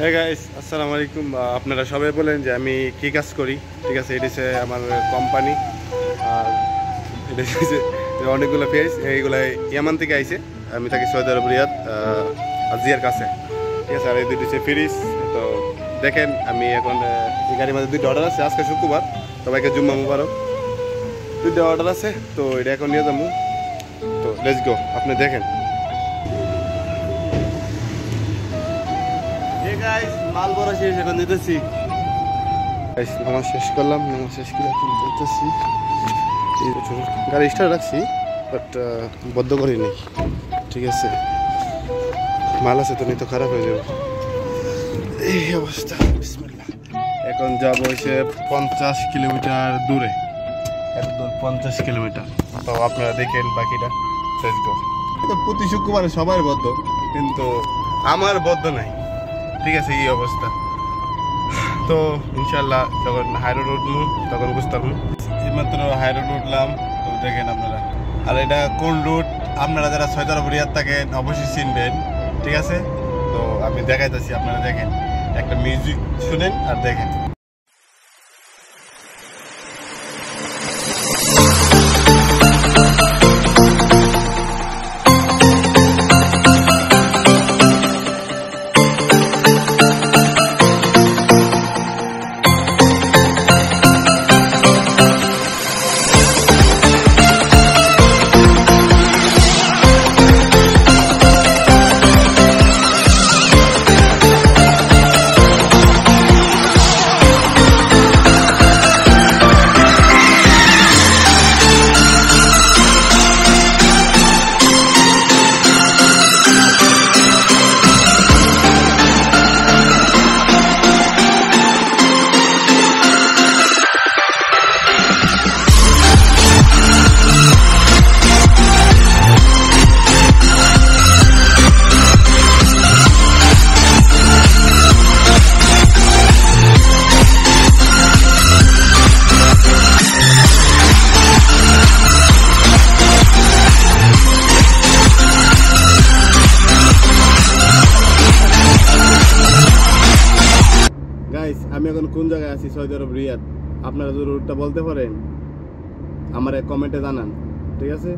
Hey guys, আসসালামু আলাইকুম। আপনারা সবাই বলেন যে আমি কি কাজ করি, ঠিক আছে? এটা হচ্ছে আমার কোম্পানি। আর এটা হচ্ছে অনেকগুলো ফেস, এইগুলো ইয়ামান থেকে আইছে। আমি থাকি সৌদি আরব রিয়াদ আজিয়ার কাছে, ঠিক আছে? আর এই দুটো হচ্ছে ফ্রিজ। তো দেখেন, আমি এখন এই গাড়ির মধ্যে দুইটা অর্ডার আছে। আজকে শুক্রবার, সবাইকে জুম্মা মুবারক। দুইটা অর্ডার আছে, তো এটা এখন নিয়ে যাবো। তো লেটস গো, আপনি দেখেন। মাল ভরা শেষ, এখন দিতেছি। নামাজ শেষ করলাম, নামাজ শেষ করে এখন দিতেছি। গাড়ি স্টার্ট রাখছি, বাট বদ্ধ করিনি, ঠিক আছে? মাল আছে তো, নিতে খারাপ হয়ে যাবে এই অবস্থা। বিসমিল্লাহ। এখন যাবো হচ্ছে 50 কিলোমিটার দূরে, একদম 50 কিলোমিটার। তো আপনারা দেখেন বাকিটা। Let's go. তো প্রতি শুক্রবারে সবার বদ্ধ, কিন্তু আমার বদ্ধ নাই, ঠিক আছে? এই অবস্থা। তো ইনশাল্লাহ যখন হাই রোড উঠবো তখন বুঝতে পারবো। এইমাত্র হাই রোড উঠলাম, তো দেখেন আপনারা। আর এটা কোন রুট, আপনারা যারা সৌদি আরব রিয়াদ থাকেন অবশ্যই চিনবেন, ঠিক আছে? তো আমি দেখাইতেছি, আপনারা দেখেন। একটা মিউজিক শুনেন আর দেখেন। আমি এখন কোন জায়গায় আছি? সৌদি আরব রিয়াদ। আপনারা যদি রুটটা বলতে পারেন আমার কমেন্টে জানান, ঠিক আছে?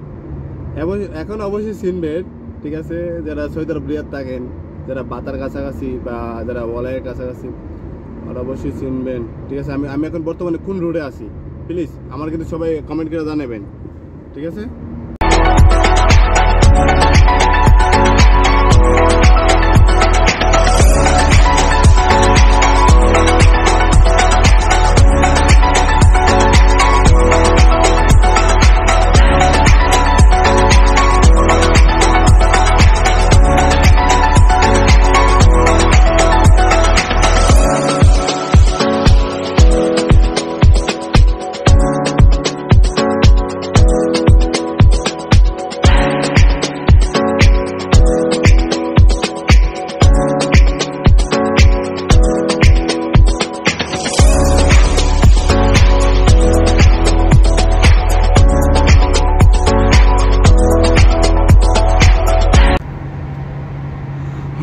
এখন অবশ্যই চিনবেন, ঠিক আছে? যারা সৌদি আরব রিয়াদ থাকেন, যারা বাতার কাছাকাছি বা যারা ওয়ালাইয়ের কাছাকাছি, ওরা অবশ্যই চিনবেন, ঠিক আছে? আমি এখন বর্তমানে কোন রোডে আছি, প্লিজ আমার কিন্তু সবাই কমেন্ট করে জানাবেন, ঠিক আছে?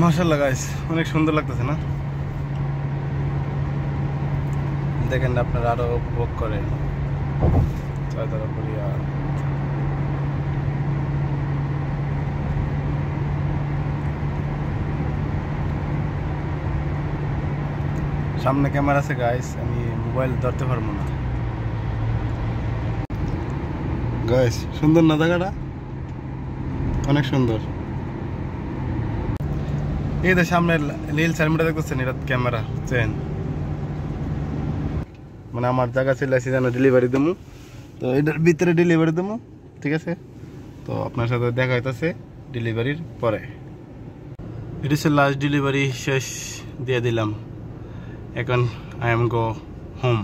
মাশাআল্লাহ গাইস, অনেক সুন্দর লাগতেছে না? দেখেন, আপনারা আরো উপভোগ করেন সৌদি আরব রিয়াদ। সামনে ক্যামেরা আছে গাইস, আমি মোবাইল ধরতে পারবো না। গাইস, সুন্দর না জায়গাটা? অনেক সুন্দর। এই তো সামনে নীল সাইনবোর্ডে দেখতেছেন, এটা ক্যামেরা চেন। মানে আমার জায়গা ছিল যেন ডেলিভারি দেবো, তো এটার ভিতরে ডেলিভারি দেবো, ঠিক আছে? তো আপনার সাথে দেখা হইতেছে ডেলিভারির পরে। এটা হচ্ছে লাস্ট ডেলিভারি, শেষ দিয়ে দিলাম। এখন আই এম গো হোম।